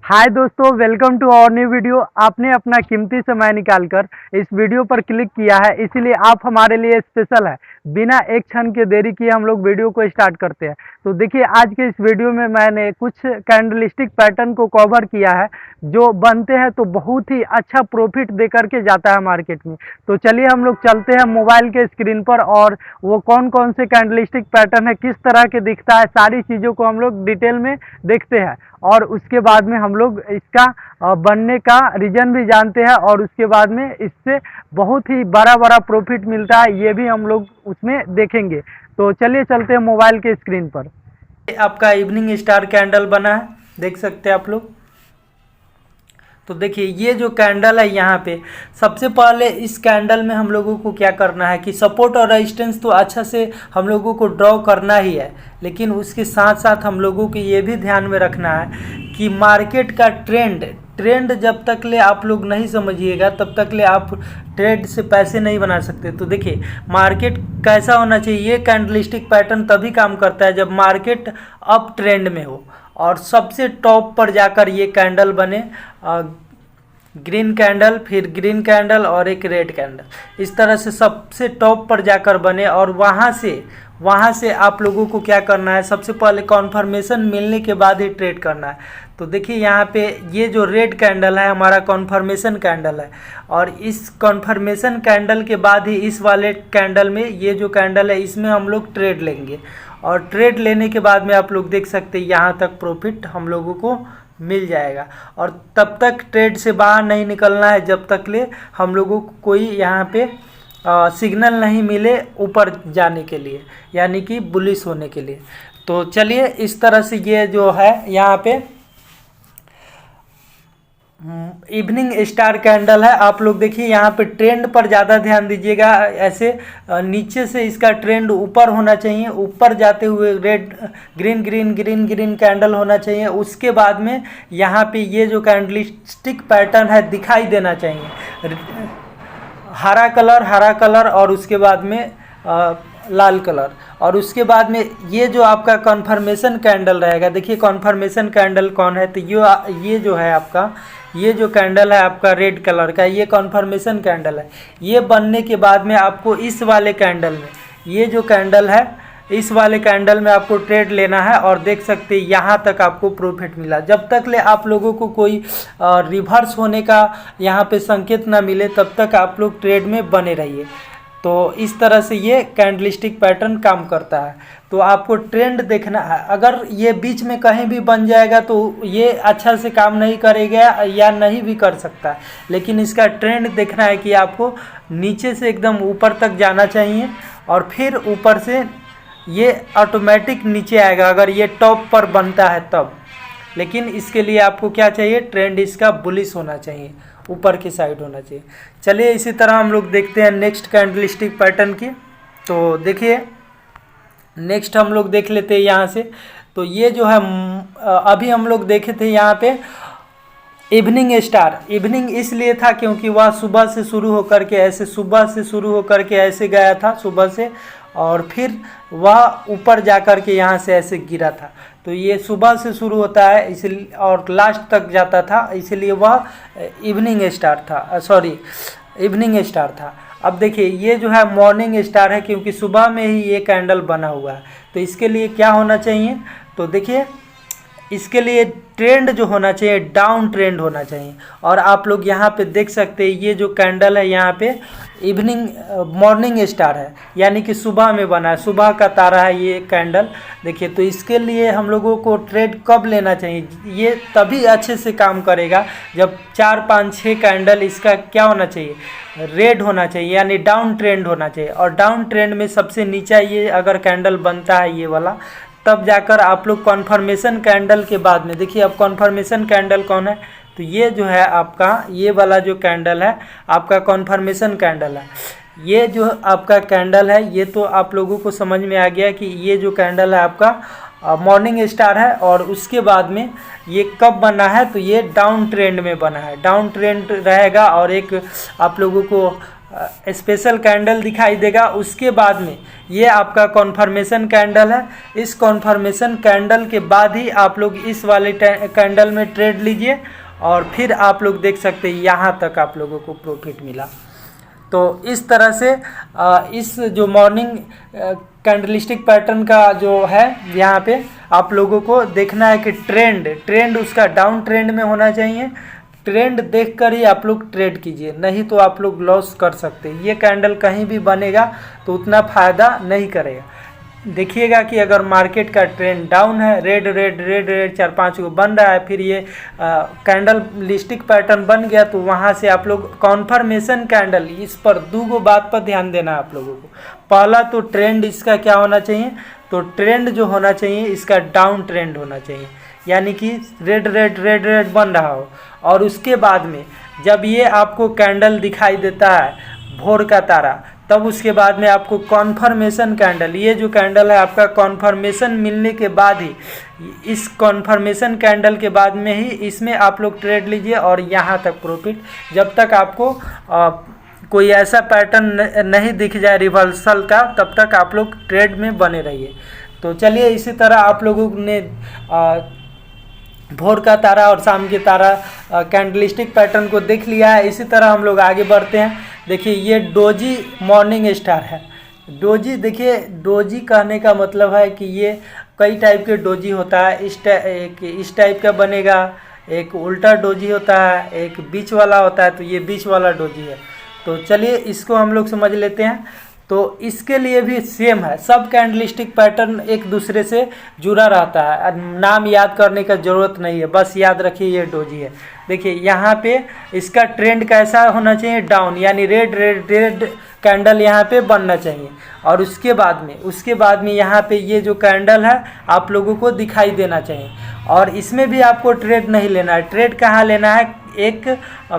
हाय दोस्तों, welcome to our new video. आपने अपना कीमती समय निकालकर इस वीडियो पर क्लिक किया है, इसीलिए आप हमारे लिए स्पेशल है। बिना एक क्षण के देरी किए हम लोग वीडियो को स्टार्ट करते हैं। तो देखिए, आज के इस वीडियो में मैंने कुछ कैंडलस्टिक पैटर्न को कवर किया है जो बनते हैं तो बहुत ही अच्छा प्रॉफिट दे करके जाता है मार्केट में। तो चलिए हम लोग चलते हैं मोबाइल के स्क्रीन पर, और वो कौन कौन से कैंडलस्टिक पैटर्न है, किस तरह के दिखता है, सारी चीज़ों को हम लोग डिटेल में देखते हैं। और उसके बाद में हम लोग इसका बनने का रीजन भी जानते हैं, और उसके बाद में इससे बहुत ही बड़ा बड़ा प्रॉफिट मिलता है, ये भी हम लोग उसमें देखेंगे। तो चलिए चलते हैं मोबाइल के स्क्रीन पर। आपका इवनिंग स्टार कैंडल बना है, देख सकते हैं आप लोग। तो देखिए ये जो कैंडल है यहाँ पे, सबसे पहले इस कैंडल में हम लोगों को क्या करना है कि सपोर्ट और रेजिस्टेंस तो अच्छा से हम लोगों को ड्रॉ करना ही है, लेकिन उसके साथ साथ हम लोगों को ये भी ध्यान में रखना है कि मार्केट का ट्रेंड जब तक ले आप लोग नहीं समझिएगा तब तक ले आप ट्रेड से पैसे नहीं बना सकते। तो देखिए मार्केट कैसा होना चाहिए, ये कैंडलस्टिक पैटर्न तभी काम करता है जब मार्केट अप ट्रेंड में हो और सबसे टॉप पर जाकर ये कैंडल बने, ग्रीन कैंडल, फिर ग्रीन कैंडल और एक रेड कैंडल, इस तरह से सबसे टॉप पर जाकर बने। और वहाँ से आप लोगों को क्या करना है, सबसे पहले कॉन्फर्मेशन मिलने के बाद ही ट्रेड करना है। तो देखिए यहाँ पे ये जो रेड कैंडल है हमारा कॉन्फर्मेशन कैंडल है, और इस कॉन्फर्मेशन कैंडल के बाद ही इस वाले कैंडल में, ये जो कैंडल है इसमें हम लोग ट्रेड लेंगे। और ट्रेड लेने के बाद में आप लोग देख सकते हैं यहाँ तक प्रॉफिट हम लोगों को मिल जाएगा। और तब तक ट्रेड से बाहर नहीं निकलना है जब तक ले हम लोगों को कोई यहाँ पे सिग्नल नहीं मिले ऊपर जाने के लिए, यानी कि बुलिश होने के लिए। तो चलिए इस तरह से ये जो है यहाँ पे इवनिंग स्टार कैंडल है। आप लोग देखिए यहाँ पे ट्रेंड पर ज़्यादा ध्यान दीजिएगा। ऐसे नीचे से इसका ट्रेंड ऊपर होना चाहिए, ऊपर जाते हुए red green green green green candle होना चाहिए। उसके बाद में यहाँ पे ये जो कैंडलस्टिक पैटर्न है दिखाई देना चाहिए, हरा कलर और उसके बाद में लाल कलर। और उसके बाद में ये जो आपका कॉन्फर्मेशन कैंडल रहेगा, देखिए कॉन्फर्मेशन कैंडल कौन है, तो ये जो है आपका, ये जो कैंडल है आपका रेड कलर का, ये कॉन्फर्मेशन कैंडल है। ये बनने के बाद में आपको इस वाले कैंडल में, ये जो कैंडल है इस वाले कैंडल में आपको ट्रेड लेना है। और देख सकते हैं यहाँ तक आपको प्रॉफिट मिला। जब तक ले आप लोगों को कोई रिवर्स होने का यहाँ पे संकेत ना मिले तब तक आप लोग ट्रेड में बने रहिए। तो इस तरह से ये कैंडलस्टिक पैटर्न काम करता है। तो आपको ट्रेंड देखना है, अगर ये बीच में कहीं भी बन जाएगा तो ये अच्छा से काम नहीं करेगा या नहीं भी कर सकता है, लेकिन इसका ट्रेंड देखना है कि आपको नीचे से एकदम ऊपर तक जाना चाहिए और फिर ऊपर से ये ऑटोमेटिक नीचे आएगा अगर ये टॉप पर बनता है तब। लेकिन इसके लिए आपको क्या चाहिए, ट्रेंड इसका बुलिश होना चाहिए, ऊपर की साइड होना चाहिए। चलिए इसी तरह हम लोग देखते हैं नेक्स्ट कैंडलस्टिक पैटर्न की। तो देखिए नेक्स्ट हम लोग देख लेते हैं यहाँ से। तो ये जो है अभी हम लोग देखे थे यहाँ पे इवनिंग स्टार। इवनिंग इसलिए था क्योंकि वह सुबह से शुरू होकर के ऐसे गया था सुबह से, और फिर वह ऊपर जाकर के यहाँ से ऐसे गिरा था। तो ये सुबह से शुरू होता है इसलिए और लास्ट तक जाता था, इसलिए वह इवनिंग स्टार था। अब देखिए ये जो है मॉर्निंग स्टार है, क्योंकि सुबह में ही ये कैंडल बना हुआ है। तो इसके लिए क्या होना चाहिए, तो देखिए इसके लिए ट्रेंड जो होना चाहिए डाउन ट्रेंड होना चाहिए। और आप लोग यहाँ पे देख सकते हैं ये जो कैंडल है यहाँ पे मॉर्निंग स्टार है, यानी कि सुबह में बना है, सुबह का तारा है ये कैंडल। देखिए तो इसके लिए हम लोगों को ट्रेड कब लेना चाहिए, ये तभी अच्छे से काम करेगा जब 4 5 6 कैंडल इसका क्या होना चाहिए, रेड होना चाहिए, यानी डाउन ट्रेंड होना चाहिए। और डाउन ट्रेंड में सबसे नीचा ये अगर कैंडल बनता है ये वाला, तब जाकर आप लोग कॉन्फर्मेशन कैंडल के बाद में, देखिए अब कॉन्फर्मेशन कैंडल कौन है, तो ये जो है आपका ये वाला जो कैंडल है आपका कॉन्फर्मेशन कैंडल है। ये जो आपका कैंडल है ये तो आप लोगों को समझ में आ गया कि ये जो कैंडल है आपका मॉर्निंग स्टार है। और उसके बाद में ये कब बना है, तो ये डाउन ट्रेंड में बना है, डाउन ट्रेंड रहेगा। और एक आप लोगों को स्पेशल कैंडल दिखाई देगा। उसके बाद में ये आपका कॉन्फर्मेशन कैंडल है। इस कॉन्फर्मेशन कैंडल के बाद ही आप लोग इस वाले कैंडल में ट्रेड लीजिए और फिर आप लोग देख सकते हैं यहाँ तक आप लोगों को प्रॉफिट मिला। तो इस तरह से इस जो मॉर्निंग कैंडलस्टिक पैटर्न का जो है यहाँ पे आप लोगों को देखना है कि ट्रेंड उसका डाउन ट्रेंड में होना चाहिए। ट्रेंड देखकर ही आप लोग ट्रेड कीजिए, नहीं तो आप लोग लॉस कर सकते हैं। ये कैंडल कहीं भी बनेगा तो उतना फ़ायदा नहीं करेगा। देखिएगा कि अगर मार्केट का ट्रेंड डाउन है, रेड रेड रेड रेड 4-5 को बन रहा है, फिर ये कैंडल लिस्टिक पैटर्न बन गया, तो वहाँ से आप लोग कॉन्फर्मेशन कैंडल, इस पर दो बात पर ध्यान देना है आप लोगों को। पहला तो ट्रेंड इसका क्या होना चाहिए, तो ट्रेंड जो होना चाहिए इसका डाउन ट्रेंड होना चाहिए, यानी कि रेड रेड रेड रेड बन रहा हो। और उसके बाद में जब ये आपको कैंडल दिखाई देता है भोर का तारा, तब उसके बाद में आपको कॉन्फर्मेशन कैंडल, ये जो कैंडल है आपका कॉन्फर्मेशन मिलने के बाद ही, इस कॉन्फर्मेशन कैंडल के बाद में ही इसमें आप लोग ट्रेड लीजिए और यहाँ तक प्रॉफिट। जब तक आपको कोई ऐसा पैटर्न नहीं दिख जाए रिवर्सल का, तब तक आप लोग ट्रेड में बने रहिए। तो चलिए, इसी तरह आप लोगों ने भोर का तारा और शाम के तारा कैंडलस्टिक पैटर्न को देख लिया है। इसी तरह हम लोग आगे बढ़ते हैं। देखिए, ये डोजी मॉर्निंग स्टार है। डोजी, देखिए डोजी कहने का मतलब है कि ये कई टाइप के डोजी होता है। इस टाइप का बनेगा, एक उल्टा डोजी होता है, एक बीच वाला होता है, तो ये बीच वाला डोजी है। तो चलिए इसको हम लोग समझ लेते हैं। तो इसके लिए भी सेम है, सब कैंडलस्टिक पैटर्न एक दूसरे से जुड़ा रहता है, नाम याद करने का ज़रूरत नहीं है, बस याद रखिए ये डोजी है। देखिए यहाँ पे इसका ट्रेंड कैसा होना चाहिए, डाउन, यानी रेड रेड रेड कैंडल यहाँ पे बनना चाहिए। और उसके बाद में यहाँ पे ये जो कैंडल है आप लोगों को दिखाई देना चाहिए। और इसमें भी आपको ट्रेड नहीं लेना है। ट्रेड कहाँ लेना है, एक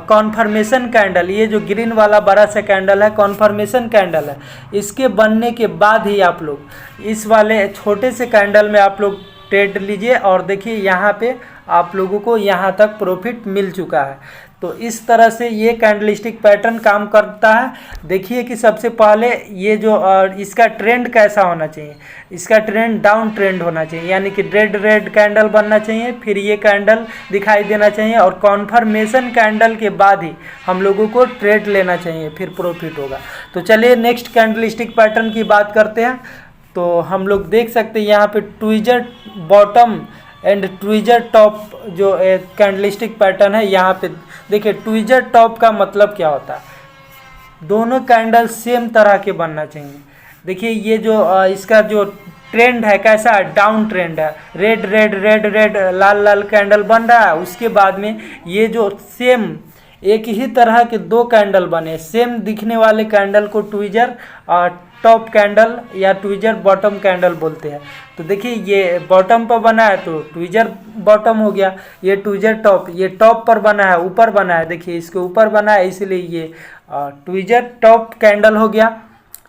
कॉन्फर्मेशन कैंडल, ये जो ग्रीन वाला बड़ा सा कैंडल है कॉन्फर्मेशन कैंडल है, इसके बनने के बाद ही आप लोग इस वाले छोटे से कैंडल में आप लोग ट्रेड लीजिए। और देखिए यहाँ पे आप लोगों को यहाँ तक प्रॉफिट मिल चुका है। तो इस तरह से ये कैंडलस्टिक पैटर्न काम करता है। देखिए कि सबसे पहले ये जो इसका ट्रेंड कैसा होना चाहिए, इसका ट्रेंड डाउन ट्रेंड होना चाहिए, यानी कि रेड रेड कैंडल बनना चाहिए, फिर ये कैंडल दिखाई देना चाहिए और कॉन्फर्मेशन कैंडल के बाद ही हम लोगों को ट्रेड लेना चाहिए, फिर प्रॉफिट होगा। तो चलिए नेक्स्ट कैंडलस्टिक पैटर्न की बात करते हैं। तो हम लोग देख सकते हैं यहाँ पे tweezer bottom and tweezer top जो कैंडलस्टिक पैटर्न है। यहाँ पे देखिए ट्विजर टॉप का मतलब क्या होता है, दोनों कैंडल सेम तरह के बनना चाहिए। देखिए ये जो इसका जो ट्रेंड है कैसा है, डाउन ट्रेंड है, रेड रेड रेड रेड लाल लाल कैंडल बन रहा है। उसके बाद में ये जो सेम एक ही तरह के दो कैंडल बने, सेम दिखने वाले कैंडल को ट्विजर टॉप कैंडल या ट्विजर बॉटम कैंडल बोलते हैं। तो देखिए ये बॉटम पर बना है तो ट्विजर बॉटम हो गया, ये ट्विजर टॉप, ये टॉप पर बना है, ऊपर बना है, देखिए इसके ऊपर बना है, इसलिए ये ट्विजर टॉप कैंडल हो गया।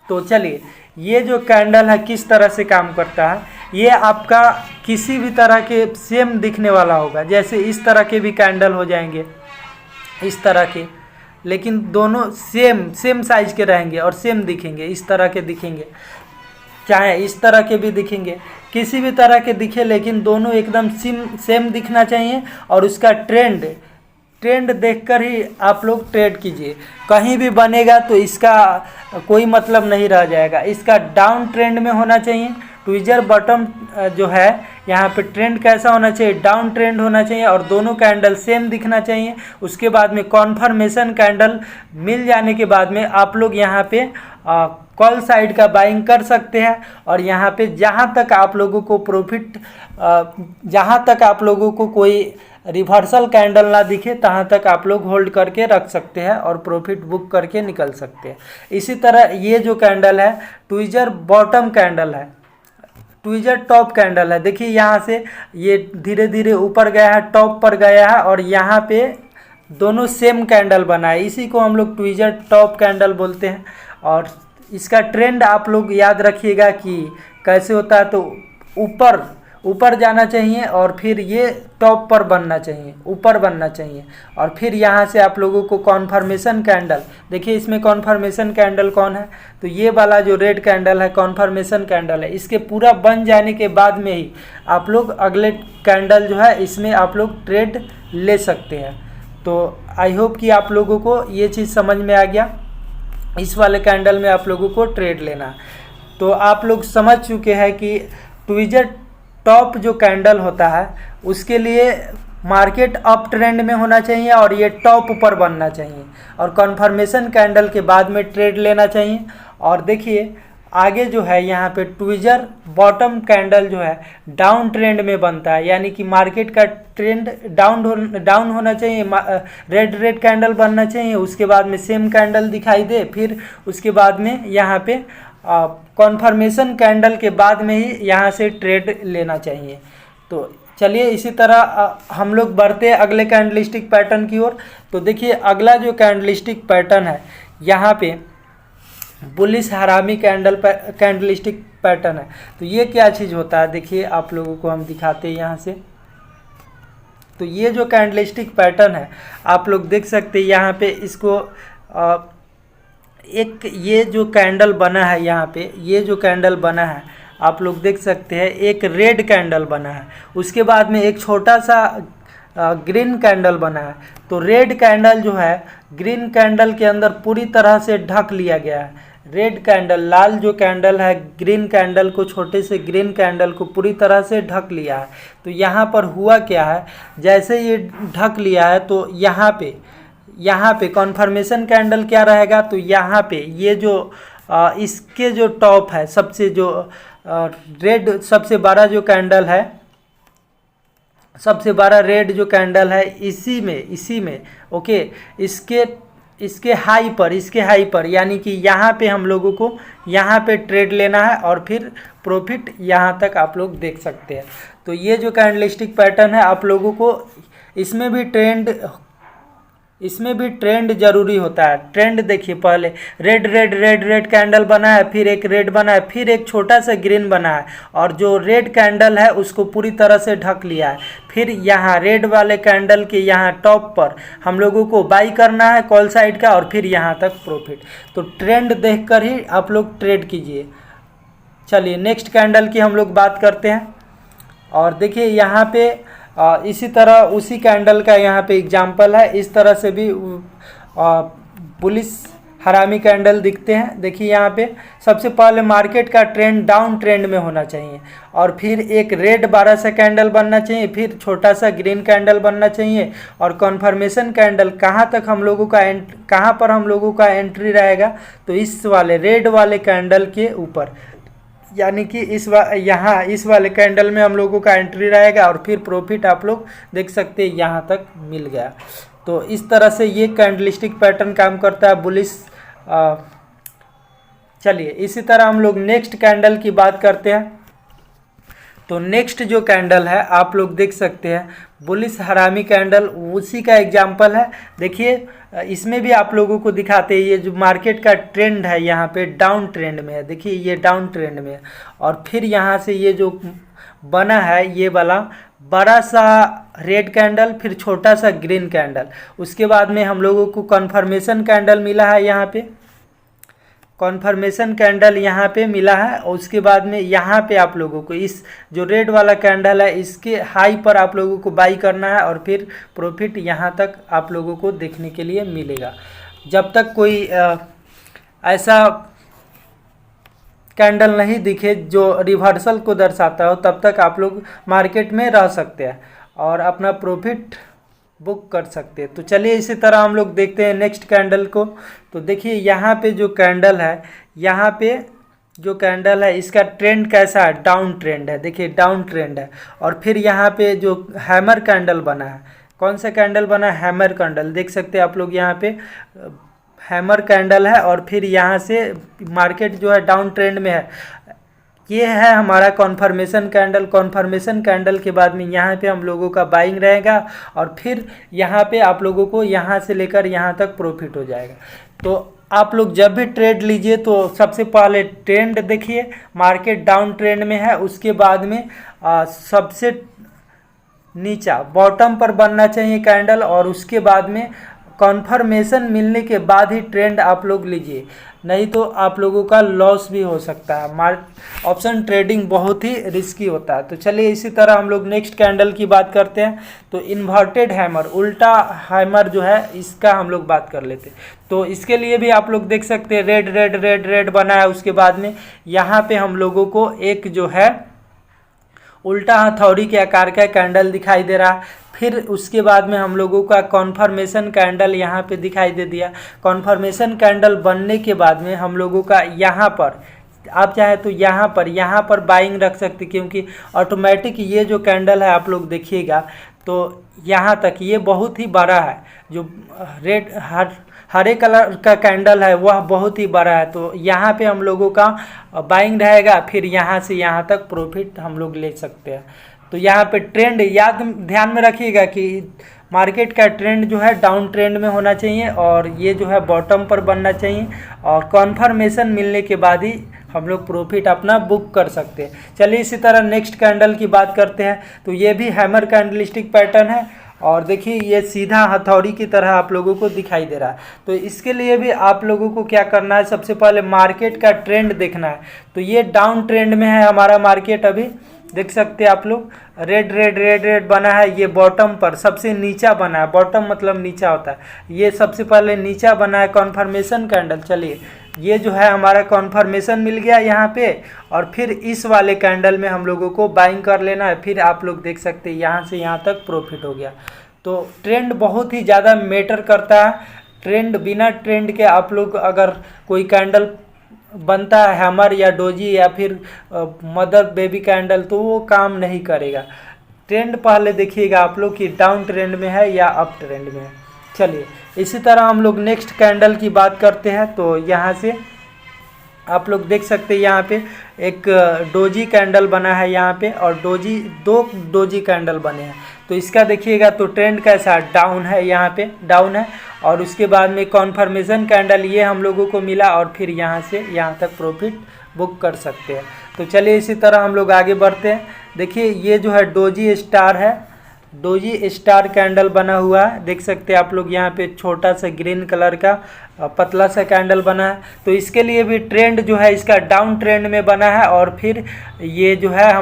तो चलिए ये जो कैंडल है किस तरह से काम करता है, ये आपका किसी भी तरह के सेम दिखने वाला होगा। जैसे इस तरह के भी कैंडल हो जाएंगे, इस तरह के, लेकिन दोनों सेम साइज के रहेंगे और सेम दिखेंगे, इस तरह के दिखेंगे, चाहे इस तरह के भी दिखेंगे, किसी भी तरह के दिखे, लेकिन दोनों एकदम सेम दिखना चाहिए। और उसका ट्रेंड देखकर ही आप लोग ट्रेड कीजिए। कहीं भी बनेगा तो इसका कोई मतलब नहीं रह जाएगा। इसका डाउन ट्रेंड में होना चाहिए। ट्विजर बॉटम जो है यहाँ पे ट्रेंड कैसा होना चाहिए, डाउन ट्रेंड होना चाहिए और दोनों कैंडल सेम दिखना चाहिए। उसके बाद में कॉन्फर्मेशन कैंडल मिल जाने के बाद में आप लोग यहाँ पे कॉल साइड का बाइंग कर सकते हैं। और यहाँ पे जहाँ तक आप लोगों को प्रॉफिट, जहाँ तक आप लोगों को कोई रिवर्सल कैंडल ना दिखे तहाँ तक आप लोग होल्ड करके रख सकते हैं और प्रॉफिट बुक करके निकल सकते हैं। इसी तरह ये जो कैंडल है ट्विजर बॉटम कैंडल है, ट्विजर टॉप कैंडल है। देखिए यहाँ से ये धीरे धीरे ऊपर गया है, टॉप पर गया है और यहाँ पे दोनों सेम कैंडल बना है, इसी को हम लोग ट्विजर टॉप कैंडल बोलते हैं। और इसका ट्रेंड आप लोग याद रखिएगा कि कैसे होता है। तो ऊपर जाना चाहिए और फिर ये टॉप पर बनना चाहिए, ऊपर बनना चाहिए। और फिर यहाँ से आप लोगों को कॉन्फर्मेशन कैंडल, देखिए इसमें कॉन्फर्मेशन कैंडल कौन है, तो ये वाला जो रेड कैंडल है कॉन्फर्मेशन कैंडल है। इसके पूरा बन जाने के बाद में ही आप लोग अगले कैंडल जो है इसमें आप लोग ट्रेड ले सकते हैं। तो आई होप कि आप लोगों को ये चीज़ समझ में आ गया। इस वाले कैंडल में आप लोगों को ट्रेड लेना है। तो आप लोग समझ चुके हैं कि ट्विजर टॉप जो कैंडल होता है उसके लिए मार्केट अप ट्रेंड में होना चाहिए और ये टॉप पर बनना चाहिए और कन्फर्मेशन कैंडल के बाद में ट्रेड लेना चाहिए। और देखिए आगे जो है यहाँ पे ट्विजर बॉटम कैंडल जो है डाउन ट्रेंड में बनता है, यानी कि मार्केट का ट्रेंड डाउन होना चाहिए, रेड कैंडल बनना चाहिए, उसके बाद में सेम कैंडल दिखाई दे, फिर उसके बाद में यहाँ पे कॉन्फर्मेशन कैंडल के बाद में ही यहाँ से ट्रेड लेना चाहिए। तो चलिए इसी तरह हम लोग बढ़ते हैं अगले कैंडलिस्टिक पैटर्न की ओर। तो देखिए अगला जो कैंडलिस्टिक पैटर्न है यहाँ पे बुलिश हरामी कैंडलिस्टिक पैटर्न है। तो ये क्या चीज़ होता है, देखिए आप लोगों को हम दिखाते हैं यहाँ से। तो ये जो कैंडलिस्टिक पैटर्न है आप लोग देख सकते हैं यहाँ पे इसको एक ये जो कैंडल बना है यहाँ पे, ये जो कैंडल बना है आप लोग देख सकते हैं एक रेड कैंडल बना है, उसके बाद में एक छोटा सा ग्रीन कैंडल बना है। तो रेड कैंडल जो है ग्रीन कैंडल के अंदर पूरी तरह से ढक लिया गया है। रेड कैंडल, लाल जो कैंडल है ग्रीन कैंडल को, छोटे से ग्रीन कैंडल को पूरी तरह से ढक लिया है। तो यहाँ पर हुआ क्या है, जैसे ये ढक लिया है तो यहाँ पे कॉन्फर्मेशन कैंडल क्या रहेगा, तो यहाँ पे ये जो इसके जो टॉप है सबसे जो रेड सबसे बड़ा जो कैंडल है, सबसे बड़ा रेड जो कैंडल है इसी में ओके, इसके हाई पर यानी कि यहाँ पे हम लोगों को यहाँ पे ट्रेड लेना है और फिर प्रॉफिट यहाँ तक आप लोग देख सकते हैं। तो ये जो कैंडलिस्टिक पैटर्न है आप लोगों को इसमें भी ट्रेंड जरूरी होता है। ट्रेंड देखिए, पहले रेड कैंडल बना है, फिर एक रेड बना है, फिर एक छोटा सा ग्रीन बना है और जो रेड कैंडल है उसको पूरी तरह से ढक लिया है। फिर यहाँ रेड वाले कैंडल के यहाँ टॉप पर हम लोगों को बाई करना है कॉल साइड का और फिर यहाँ तक प्रॉफिट। तो ट्रेंड देखकर ही आप लोग ट्रेड कीजिए। चलिए नेक्स्ट कैंडल की हम लोग बात करते हैं। और देखिए यहाँ पे इसी तरह उसी कैंडल का यहाँ पे एग्जाम्पल है। इस तरह से भी बुलिश हरामी कैंडल दिखते हैं। देखिए यहाँ पे सबसे पहले मार्केट का ट्रेंड डाउन ट्रेंड में होना चाहिए और फिर एक रेड बड़ा सा कैंडल बनना चाहिए, फिर छोटा सा ग्रीन कैंडल बनना चाहिए और कन्फर्मेशन कैंडल कहाँ पर हम लोगों का एंट्री रहेगा, तो इस वाले रेड वाले कैंडल के ऊपर, यानी कि इस वाले कैंडल में हम लोगों का एंट्री रहेगा और फिर प्रॉफिट आप लोग देख सकते हैं यहाँ तक मिल गया। तो इस तरह से ये कैंडलिस्टिक पैटर्न काम करता है बुलिश। चलिए इसी तरह हम लोग नेक्स्ट कैंडल की बात करते हैं। तो नेक्स्ट जो कैंडल है आप लोग देख सकते हैं बुलिश हरामी कैंडल, उसी का एग्जाम्पल है। देखिए इसमें भी आप लोगों को दिखाते हैं ये जो मार्केट का ट्रेंड है यहाँ पे डाउन ट्रेंड में है। देखिए ये डाउन ट्रेंड में है और फिर यहाँ से ये जो बना है ये वाला बड़ा सा रेड कैंडल, फिर छोटा सा ग्रीन कैंडल, उसके बाद में हम लोगों को कन्फर्मेशन कैंडल मिला है। यहाँ पे कॉन्फर्मेशन कैंडल यहाँ पे मिला है और उसके बाद में यहाँ पे आप लोगों को इस जो रेड वाला कैंडल है इसके हाई पर आप लोगों को बाई करना है और फिर प्रॉफिट यहाँ तक आप लोगों को देखने के लिए मिलेगा। जब तक कोई ऐसा कैंडल नहीं दिखे जो रिवर्सल को दर्शाता हो तब तक आप लोग मार्केट में रह सकते हैं और अपना प्रॉफिट बुक कर सकते हैं। तो चलिए इसी तरह हम लोग देखते हैं नेक्स्ट कैंडल को। तो देखिए यहाँ पे जो कैंडल है, यहाँ पे जो कैंडल है इसका ट्रेंड कैसा है, डाउन ट्रेंड है। देखिए डाउन ट्रेंड है और फिर यहाँ पे जो हैमर कैंडल बना है, कौन सा कैंडल बना है, हैमर कैंडल, देख सकते हैं आप लोग यहाँ पे हैमर कैंडल है और फिर यहाँ से मार्केट जो है डाउन ट्रेंड में है। ये है हमारा कॉन्फर्मेशन कैंडल। कॉन्फर्मेशन कैंडल के बाद में यहाँ पे हम लोगों का बाइंग रहेगा और फिर यहाँ पे आप लोगों को यहाँ से लेकर यहाँ तक प्रॉफिट हो जाएगा। तो आप लोग जब भी ट्रेड लीजिए तो सबसे पहले ट्रेंड देखिए, मार्केट डाउन ट्रेंड में है, उसके बाद में सबसे नीचा बॉटम पर बनना चाहिए कैंडल, और उसके बाद में कॉन्फर्मेशन मिलने के बाद ही ट्रेंड आप लोग लीजिए, नहीं तो आप लोगों का लॉस भी हो सकता है। ऑप्शन ट्रेडिंग बहुत ही रिस्की होता है। तो चलिए इसी तरह हम लोग नेक्स्ट कैंडल की बात करते हैं। तो इन्वर्टेड हैमर, उल्टा हैमर जो है, इसका हम लोग बात कर लेते हैं। तो इसके लिए भी आप लोग देख सकते हैं रेड रेड रेड रेड बना है, उसके बाद में यहाँ पे हम लोगों को एक जो है उल्टा हथौड़ी के आकार का कैंडल दिखाई दे रहा है। फिर उसके बाद में हम लोगों का कॉन्फर्मेशन कैंडल यहाँ पे दिखाई दे दिया। कॉन्फर्मेशन कैंडल बनने के बाद में हम लोगों का यहाँ पर, आप चाहे तो यहाँ पर बाइंग रख सकते, क्योंकि ऑटोमेटिक ये जो कैंडल है आप लोग देखिएगा तो यहाँ तक ये बहुत ही बड़ा है, जो रेड हरे कलर का कैंडल है वह बहुत ही बड़ा है। तो यहाँ पे हम लोगों का बाइंग रहेगा, फिर यहाँ से यहाँ तक प्रॉफिट हम लोग ले सकते हैं। तो यहाँ पे ट्रेंड ध्यान में रखिएगा कि मार्केट का ट्रेंड जो है डाउन ट्रेंड में होना चाहिए, और ये जो है बॉटम पर बनना चाहिए, और कॉन्फर्मेशन मिलने के बाद ही हम लोग प्रॉफिट अपना बुक कर सकते हैं। चलिए इसी तरह नेक्स्ट कैंडल की बात करते हैं। तो ये भी हैमर कैंडलस्टिक पैटर्न है, और देखिए ये सीधा हथौड़ी की तरह आप लोगों को दिखाई दे रहा है। तो इसके लिए भी आप लोगों को क्या करना है, सबसे पहले मार्केट का ट्रेंड देखना है। तो ये डाउन ट्रेंड में है हमारा मार्केट, अभी देख सकते हैं आप लोग, रेड रेड रेड रेड बना है, ये बॉटम पर सबसे नीचा बना है, बॉटम मतलब नीचा होता है, ये सबसे पहले नीचा बना है कॉन्फर्मेशन कैंडल। चलिए ये जो है हमारा कॉन्फर्मेशन मिल गया यहाँ पे, और फिर इस वाले कैंडल में हम लोगों को बाइंग कर लेना है। फिर आप लोग देख सकते हैं यहाँ से यहाँ तक प्रॉफिट हो गया। तो ट्रेंड बहुत ही ज़्यादा मैटर करता है। ट्रेंड, बिना ट्रेंड के आप लोग अगर कोई कैंडल बनता है हैमर या डोजी या फिर मदर बेबी कैंडल, तो वो काम नहीं करेगा। ट्रेंड पहले देखिएगा आप लोग कि डाउन ट्रेंड में है या अप ट्रेंड में है। चलिए इसी तरह हम लोग नेक्स्ट कैंडल की बात करते हैं। तो यहाँ से आप लोग देख सकते हैं यहाँ पे एक डोजी कैंडल बना है यहाँ पे, और दो डोजी कैंडल बने हैं। तो इसका देखिएगा तो ट्रेंड कैसा डाउन है, यहाँ पे डाउन है, और उसके बाद में कॉन्फर्मेशन कैंडल ये हम लोगों को मिला, और फिर यहाँ से यहाँ तक प्रॉफिट बुक कर सकते हैं। तो चलिए इसी तरह हम लोग आगे बढ़ते हैं। देखिए ये जो है डोजी स्टार है, डोजी स्टार कैंडल बना हुआ है, देख सकते हैं आप लोग यहाँ पे छोटा सा ग्रीन कलर का पतला सा कैंडल बना है। तो इसके लिए भी ट्रेंड जो है इसका डाउन ट्रेंड में बना है, और फिर ये जो है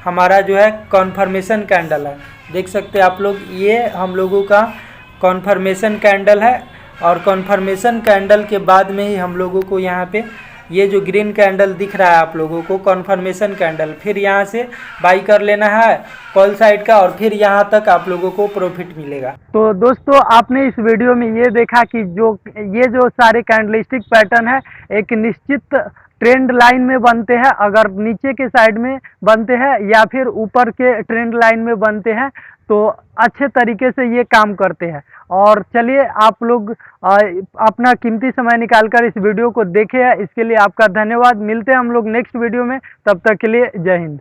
हमारा जो है कॉन्फर्मेशन कैंडल है, देख सकते हैं आप लोग, ये हम लोगों का कॉन्फर्मेशन कैंडल है। और कॉन्फर्मेशन कैंडल के बाद में ही हम लोगों को यहाँ पे ये जो ग्रीन कैंडल दिख रहा है आप लोगों को कॉन्फर्मेशन कैंडल, फिर यहाँ से बाई कर लेना है कॉल साइड का, और फिर यहाँ तक आप लोगों को प्रॉफिट मिलेगा। तो दोस्तों आपने इस वीडियो में ये देखा कि ये जो सारे कैंडलस्टिक पैटर्न है एक निश्चित ट्रेंड लाइन में बनते हैं। अगर नीचे के साइड में बनते हैं या फिर ऊपर के ट्रेंड लाइन में बनते हैं तो अच्छे तरीके से ये काम करते हैं। और चलिए आप लोग अपना कीमती समय निकालकर इस वीडियो को देखे हैं, इसके लिए आपका धन्यवाद। मिलते हैं हम लोग नेक्स्ट वीडियो में, तब तक के लिए जय हिंद।